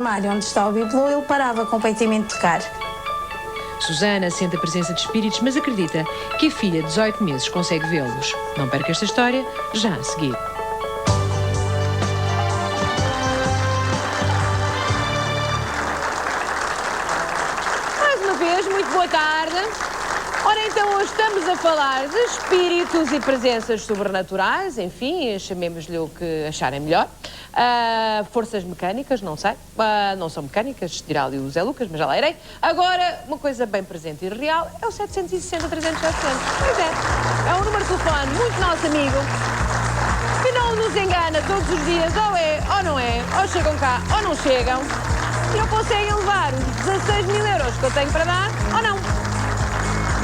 armário onde está o bibelô, ele parava com o peitamento de tocar. Susana sente a presença de espíritos, mas acredita que a filha de 18 meses consegue vê-los. Não perca esta história, já a seguir. Mais uma vez, muito boa tarde. Ora, então, hoje estamos a falar de espíritos e presenças sobrenaturais, enfim, chamemos-lhe o que acharem melhor. Forças mecânicas, não sei, não são mecânicas, dirá ali o Zé Lucas, mas já lá irei. Agora, uma coisa bem presente e real é o 760 300 700. Pois é um número de telefone muito nosso amigo, que não nos engana todos os dias, ou é ou não é, ou chegam cá ou não chegam, e não conseguem levar os 16 mil euros que eu tenho para dar, ou não.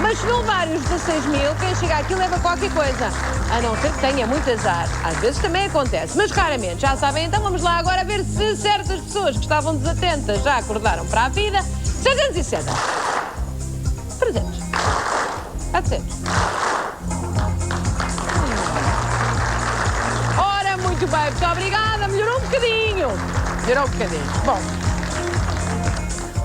Mas se não levar os 16 mil, quem chega aqui leva qualquer coisa. A não ser que tenha muito azar. Às vezes também acontece, mas raramente. Já sabem, então vamos lá agora ver se certas pessoas que estavam desatentas já acordaram para a vida. 660. 300. 400. Ora, muito bem, muito obrigada. Melhorou um bocadinho. Bom.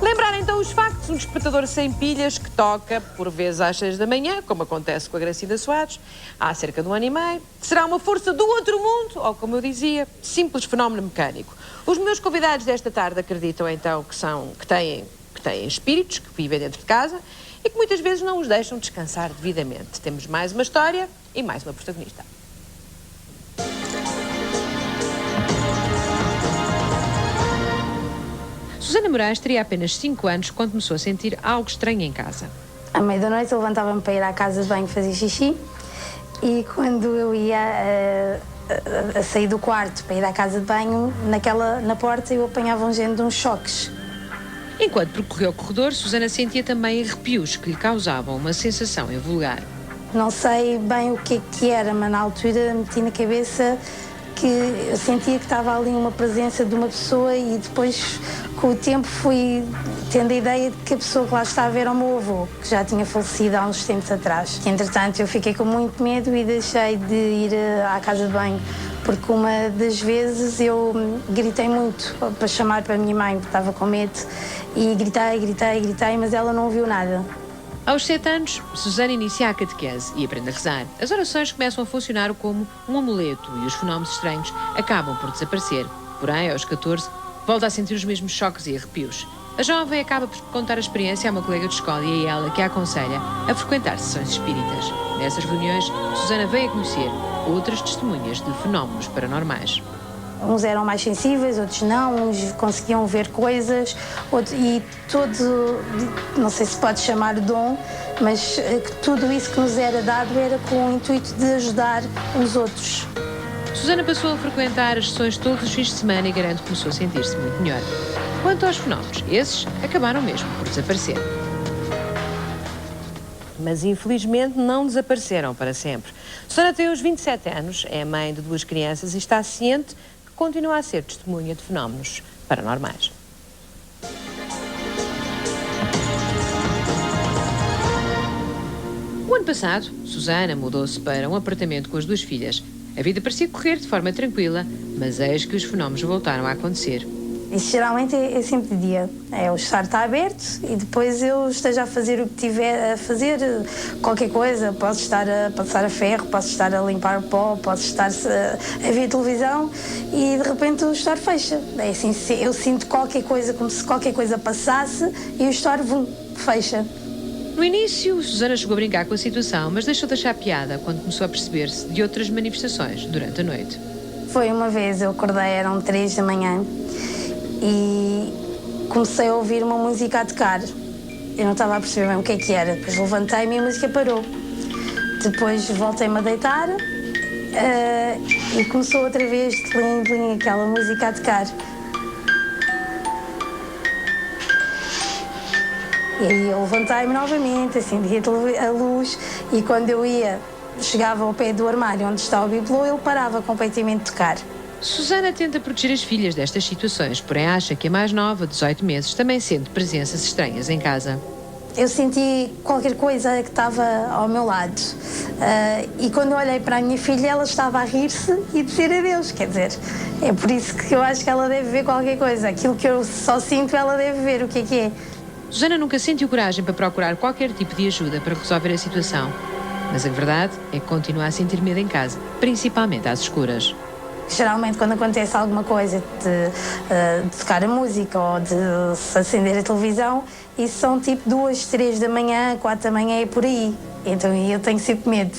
Lembrar então os factos, um despertador sem pilhas que toca por vezes às 6 da manhã, como acontece com a Gracinda Soares, há cerca de 1 ano e meio, será uma força do outro mundo, ou como eu dizia, simples fenómeno mecânico. Os meus convidados desta tarde acreditam então que têm espíritos que vivem dentro de casa e que muitas vezes não os deixam descansar devidamente. Temos mais uma história e mais uma protagonista. Susana Moraes teria apenas 5 anos quando começou a sentir algo estranho em casa. À meia da noite eu levantava-me para ir à casa de banho fazer xixi e quando eu ia a sair do quarto para ir à casa de banho, na porta eu apanhava um género de uns choques. Enquanto percorreu o corredor, Susana sentia também arrepios que lhe causavam uma sensação invulgar. Não sei bem o que era, mas na altura meti na cabeça que eu sentia que estava ali uma presença de uma pessoa e depois, com o tempo, fui tendo a ideia de que a pessoa que lá estava era o meu avô, que já tinha falecido há uns tempos atrás. Entretanto, eu fiquei com muito medo e deixei de ir à casa de banho, porque uma das vezes eu gritei muito para chamar para a minha mãe, porque estava com medo, e gritei, mas ela não ouviu nada. Aos 7 anos, Susana inicia a catequese e aprende a rezar. As orações começam a funcionar como um amuleto e os fenómenos estranhos acabam por desaparecer. Porém, aos 14, volta a sentir os mesmos choques e arrepios. A jovem acaba por contar a experiência a uma colega de escola e é ela que a aconselha a frequentar sessões espíritas. Nessas reuniões, Susana veio a conhecer outras testemunhas de fenómenos paranormais. Uns eram mais sensíveis, outros não, uns conseguiam ver coisas, e todo, não sei se pode chamar dom, mas tudo isso que nos era dado era com o intuito de ajudar os outros. Susana passou a frequentar as sessões todos os fins de semana e garante que começou a sentir-se muito melhor. Quanto aos fenómenos, esses acabaram mesmo por desaparecer. Mas infelizmente não desapareceram para sempre. Susana tem os 27 anos, é mãe de 2 crianças e está ciente que continua a ser testemunha de fenómenos paranormais. O ano passado, Susana mudou-se para um apartamento com as 2 filhas. A vida parecia correr de forma tranquila, mas eis que os fenómenos voltaram a acontecer. Isso geralmente é sempre de dia. O estar está aberto e depois eu esteja a fazer o que tiver a fazer, qualquer coisa. Posso estar a passar a ferro, posso estar a limpar o pó, posso estar a ver televisão e de repente o estar fecha. É assim, eu sinto qualquer coisa, como se qualquer coisa passasse e o estar fecha. No início, Susana chegou a brincar com a situação, mas deixou de achar piada quando começou a perceber-se de outras manifestações durante a noite. Foi uma vez, eu acordei, eram 3 da manhã. E comecei a ouvir uma música a tocar. Eu não estava a perceber bem o que era. Depois levantei-me e a música parou. Depois voltei-me a deitar e começou outra vez, tling, aquela música a tocar. E aí eu levantei-me novamente, acendi a luz e quando eu chegava ao pé do armário onde está o bibelô, ele parava completamente de tocar. Susana tenta proteger as filhas destas situações, porém acha que a mais nova, 18 meses, também sente presenças estranhas em casa. eu senti qualquer coisa que estava ao meu lado. E quando eu olhei para a minha filha, ela estava a rir-se e dizer adeus. Quer dizer, é por isso que eu acho que ela deve ver qualquer coisa. Aquilo que eu só sinto, ela deve ver. O que é? Susana nunca sentiu coragem para procurar qualquer tipo de ajuda para resolver a situação. Mas a verdade é que continua a sentir medo em casa, principalmente às escuras. Geralmente, quando acontece alguma coisa de tocar a música ou de se acender a televisão, isso são tipo 2, 3 da manhã, 4 da manhã e por aí. Então eu tenho sempre medo.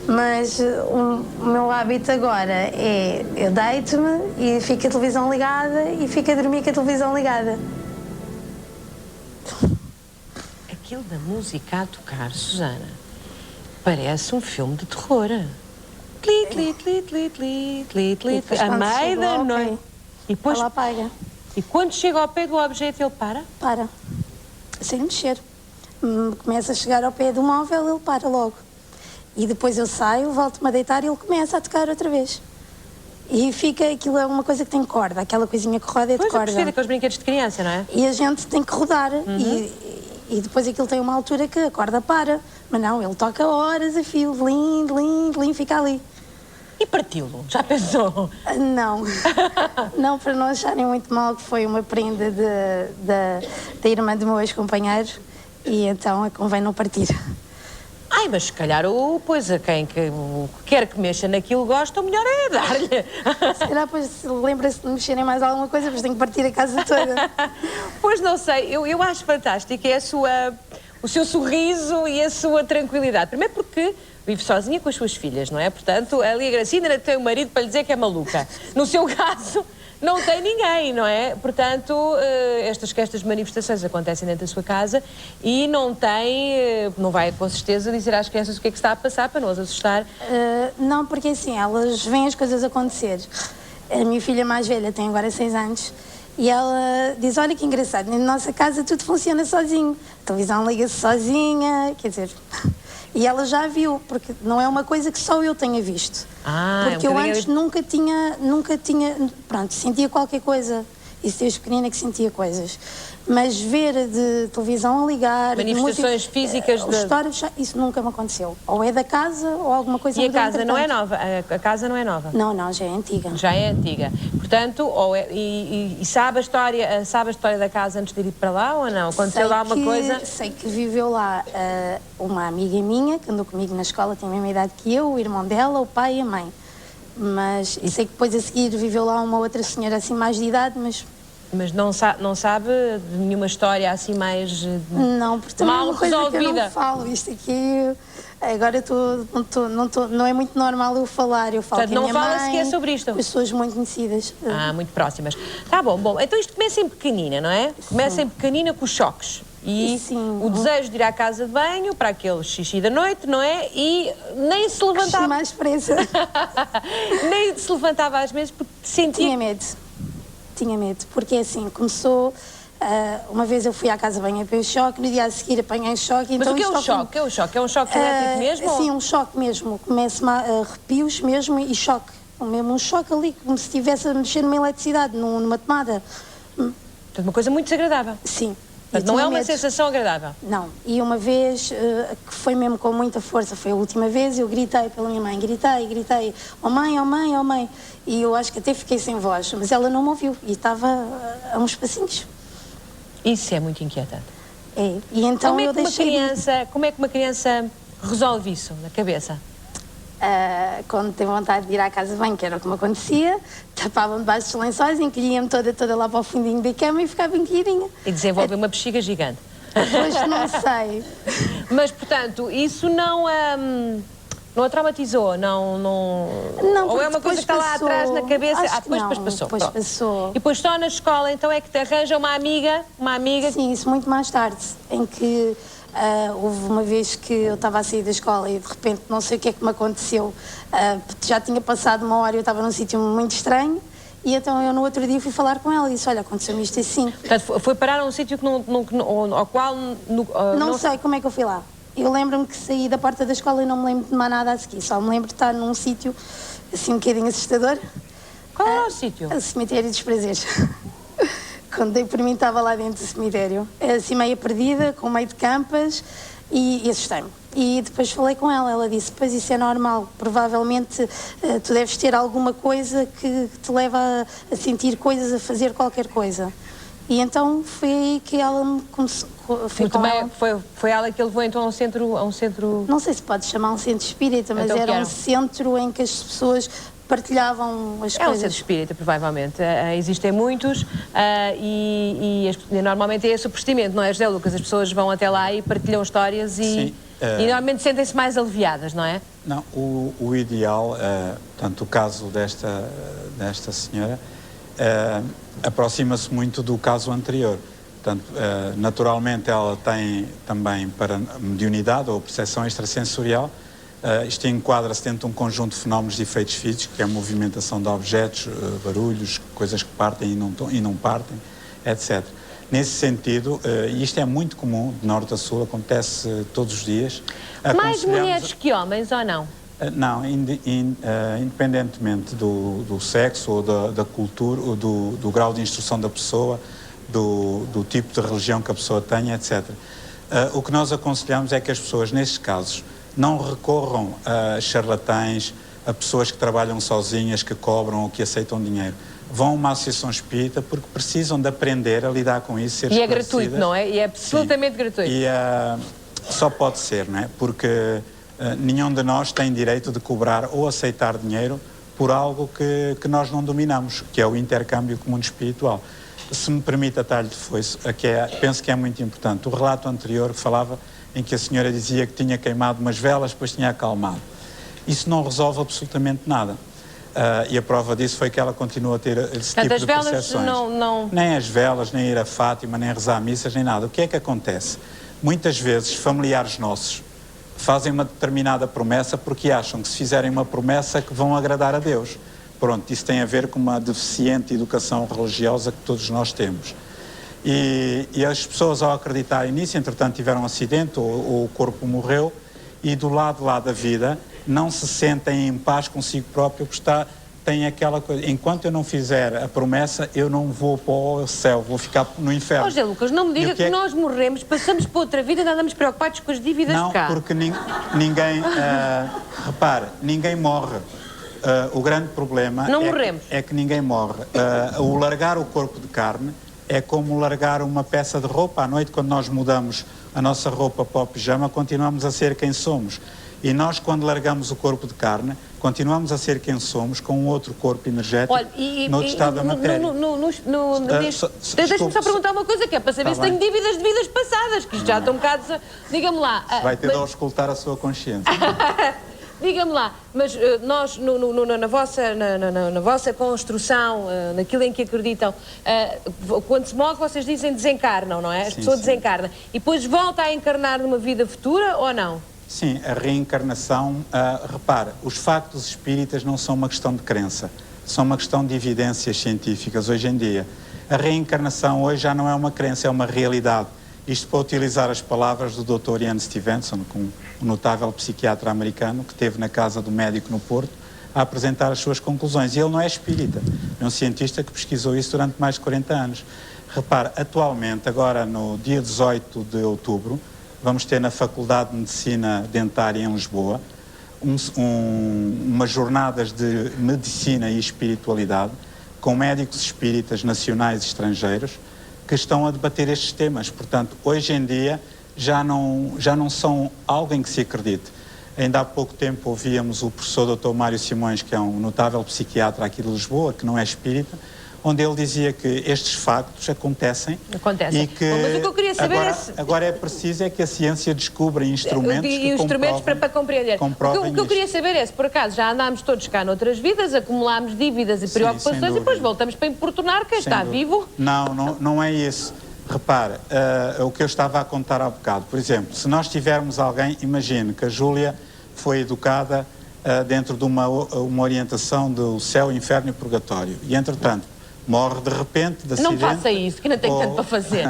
Mas o meu hábito agora é eu deito-me e fico a televisão ligada e fico a dormir com a televisão ligada. Aquilo da música a tocar, Susana, parece um filme de terror. A meio da noite. E depois ela apaga. E quando chega ao pé do objeto, ele para? Para. Sem mexer. Começa a chegar ao pé do móvel, ele para logo. E depois eu saio, volto-me a deitar e ele começa a tocar outra vez. E fica, aquilo é uma coisa que tem corda, aquela coisinha que roda é de corda. Pois, é aqueles brinquedos de criança, não é? E a gente tem que rodar. E depois aquilo tem uma altura que a corda para. Mas não, ele toca horas a fio, lindo, fica ali. E partiu-lo? Já pensou? Não. Não, para não acharem muito mal, que foi uma prenda da irmã do meu ex-companheiro e então convém não partir. Ai, mas se calhar pois a quem quer que mexa naquilo gosta, o melhor é dar-lhe. Se calhar depois lembra-se de mexerem mais alguma coisa, mas tem que partir a casa toda. Pois não sei, eu acho fantástico o seu sorriso e a sua tranquilidade. Primeiro porque vive sozinha com as suas filhas, não é? Portanto, ali a Gracinda ainda tem um marido para lhe dizer que é maluca. No seu caso, não tem ninguém, não é? Portanto, estas manifestações acontecem dentro da sua casa e não vai com certeza dizer às crianças o que é que está a passar para não as assustar. Não, porque assim, elas veem as coisas acontecer. A minha filha mais velha tem agora 6 anos e ela diz, olha que engraçado, na nossa casa tudo funciona sozinho. A televisão liga-se sozinha, quer dizer... E ela já viu, porque não é uma coisa que só eu tenha visto. Porque eu antes nunca tinha, pronto, sentia qualquer coisa. Isso desde pequenina que sentia coisas. Mas ver de televisão a ligar... Manifestações físicas de... Histórias, isso nunca me aconteceu. Ou é da casa ou alguma coisa... E a casa não é nova? A casa não é nova? Não, já é antiga. Já é antiga. Portanto, sabe a história da casa antes de ir para lá ou não? Aconteceu lá alguma coisa? Sei que viveu lá uma amiga minha, que andou comigo na escola, tem a mesma idade que eu, o irmão dela, o pai e a mãe. Mas sei que depois a seguir viveu lá uma outra senhora assim mais de idade, mas... Mas não sabe de nenhuma história assim mais não, porque mal é uma coisa resolvida? Que eu não falo, isto aqui... Agora não é muito normal eu falar. Eu falo. Portanto, não fala sequer sobre isto? Com pessoas muito conhecidas. Muito próximas. Tá bom. Então isto começa em pequenina, não é? Começa em pequenina com os choques. E o desejo de ir à casa de banho para aquele xixi da noite, não é? E nem se levantava... mais presa. Nem se levantava às vezes porque sentia... Tinha medo, porque assim, começou... uma vez eu fui à casa de banho e apanhei choque, no dia a seguir apanhei choque. Mas então o que é o choque? É um choque elétrico mesmo? Sim, um choque mesmo. Começa-me arrepios mesmo e choque. Mesmo um choque ali, como se estivesse a mexer numa eletricidade, numa tomada. Portanto, uma coisa muito desagradável. Sim. Mas não é uma sensação agradável? Não. E uma vez, que foi mesmo com muita força, foi a última vez, eu gritei pela minha mãe, gritei, oh mãe, oh mãe, oh mãe. E eu acho que até fiquei sem voz, mas ela não me ouviu e estava a uns passinhos. Isso é muito inquietante. É, e então como é que uma criança resolve isso na cabeça? Quando tem vontade de ir à casa de banho, que era o que me acontecia, tapava-me debaixo dos lençóis, encolhia-me toda lá para o fundinho da cama e ficava encolhidinha. E desenvolve uma bexiga gigante. Pois não sei. Mas, portanto, isso não a traumatizou? Não, ou é uma coisa que está lá atrás na cabeça? Depois passou. Depois passou. E depois só na escola, então, é que te arranja uma amiga? Sim, isso muito mais tarde, em que... houve uma vez que eu estava a sair da escola e de repente não sei o que é que me aconteceu, já tinha passado uma hora e eu estava num sítio muito estranho e então eu no outro dia fui falar com ela e disse, olha, aconteceu-me isto assim. Portanto, foi parar a um sítio ao qual... não sei como é que eu fui lá. Eu lembro-me que saí da porta da escola e não me lembro de mais nada a seguir, só me lembro de estar num sítio assim um bocadinho assustador. Qual era o sítio? O cemitério dos prazeres. quando dei por mim estava lá dentro do cemitério, assim meio perdida, com meio de campas, e assustei-me. E depois falei com ela disse, pois isso é normal, provavelmente tu deves ter alguma coisa que te leva a sentir coisas, a fazer qualquer coisa. E então foi aí que ela me começou. Foi ela que levou então a um centro... Não sei se pode chamar um centro espírita, mas então, era um centro em que as pessoas partilhavam as coisas. É um centro espírita, provavelmente. Existem muitos e normalmente é esse o procedimento, não é, José Lucas? As pessoas vão até lá e partilham histórias e normalmente sentem-se mais aliviadas, não é? Não, o ideal, portanto, o caso desta senhora aproxima-se muito do caso anterior. Portanto, naturalmente ela tem também para mediunidade ou percepção extrasensorial. Isto enquadra-se dentro de um conjunto de fenómenos de efeitos físicos, que é a movimentação de objetos, barulhos, coisas que partem e não partem, etc. Nesse sentido, e isto é muito comum, de norte a sul, acontece todos os dias. Mais mulheres que homens, ou não? Não, independentemente do sexo ou da cultura, ou do grau de instrução da pessoa, do tipo de religião que a pessoa tenha, etc. O que nós aconselhamos é que as pessoas, nestes casos, não recorram a charlatães, a pessoas que trabalham sozinhas, que cobram ou que aceitam dinheiro. Vão a uma associação espírita porque precisam de aprender a lidar com isso, ser esclarecidas. E é gratuito, não é? E é absolutamente gratuito. E só pode ser, não é? Porque nenhum de nós tem direito de cobrar ou aceitar dinheiro por algo que nós não dominamos, que é o intercâmbio com o mundo espiritual. Se me permite atalho de foice, penso que é muito importante. O relato anterior falava em que a senhora dizia que tinha queimado umas velas, depois tinha acalmado. Isso não resolve absolutamente nada. E a prova disso foi que ela continua a ter esse tipo de percepções. Nem as velas, nem ir a Fátima, nem rezar missas, nem nada. O que é que acontece? Muitas vezes, familiares nossos fazem uma determinada promessa porque acham que se fizerem uma promessa que vão agradar a Deus. Pronto, isso tem a ver com uma deficiente educação religiosa que todos nós temos. E as pessoas, ao acreditarem nisso, entretanto tiveram um acidente ou o corpo morreu, e do lado lá da vida não se sentem em paz consigo próprio, porque tem aquela coisa, enquanto eu não fizer a promessa, eu não vou para o céu, vou ficar no inferno. José Lucas, não me diga que nós morremos, passamos para outra vida e não andamos preocupados com as dívidas de cá. Não, porque ninguém, repare, ninguém morre. O grande problema é que ninguém morre. O largar o corpo de carne é como largar uma peça de roupa. À noite, quando nós mudamos a nossa roupa para o pijama, continuamos a ser quem somos. E nós, quando largamos o corpo de carne, continuamos a ser quem somos, com um outro corpo energético, no outro estado da matéria. Deixa-me só perguntar uma coisa, que é para saber se tenho dívidas de vidas passadas, que isto já está um bocado... Diga-me lá... Vai ter de auscultar a sua consciência. Diga-me lá, mas nós, na vossa construção, naquilo em que acreditam, quando se morre, vocês dizem desencarnam, não é? As pessoas desencarnam. E depois volta a encarnar numa vida futura ou não? Sim, a reencarnação, repara, os factos espíritas não são uma questão de crença, são uma questão de evidências científicas hoje em dia. A reencarnação hoje já não é uma crença, é uma realidade. Isto para utilizar as palavras do Dr. Ian Stevenson, um notável psiquiatra americano que esteve na casa do médico no Porto a apresentar as suas conclusões. E ele não é espírita, é um cientista que pesquisou isso durante mais de 40 anos. Repare, atualmente, agora no dia 18 de outubro, vamos ter na Faculdade de Medicina Dentária em Lisboa umas jornadas de medicina e espiritualidade com médicos espíritas nacionais e estrangeiros que estão a debater estes temas. Portanto, hoje em dia já não são algo em que se acredite. Ainda há pouco tempo ouvíamos o professor Dr. Mário Simões, que é um notável psiquiatra aqui de Lisboa, que não é espírita, onde ele dizia que estes factos acontecem. E que mas o que eu queria saber agora é preciso que a ciência descubra instrumentos para compreender. O que eu queria saber é se, por acaso, já andámos todos cá noutras vidas, acumulámos dívidas e preocupações e depois voltamos para importunar quem está vivo? Não é isso. Repare, o que eu estava a contar há bocado. Por exemplo, se nós tivermos alguém, imagine que a Júlia foi educada dentro de uma orientação do céu, inferno e purgatório. E, entretanto, morre de repente, de acidente. Não faça isso, que não tenho tanto para fazer.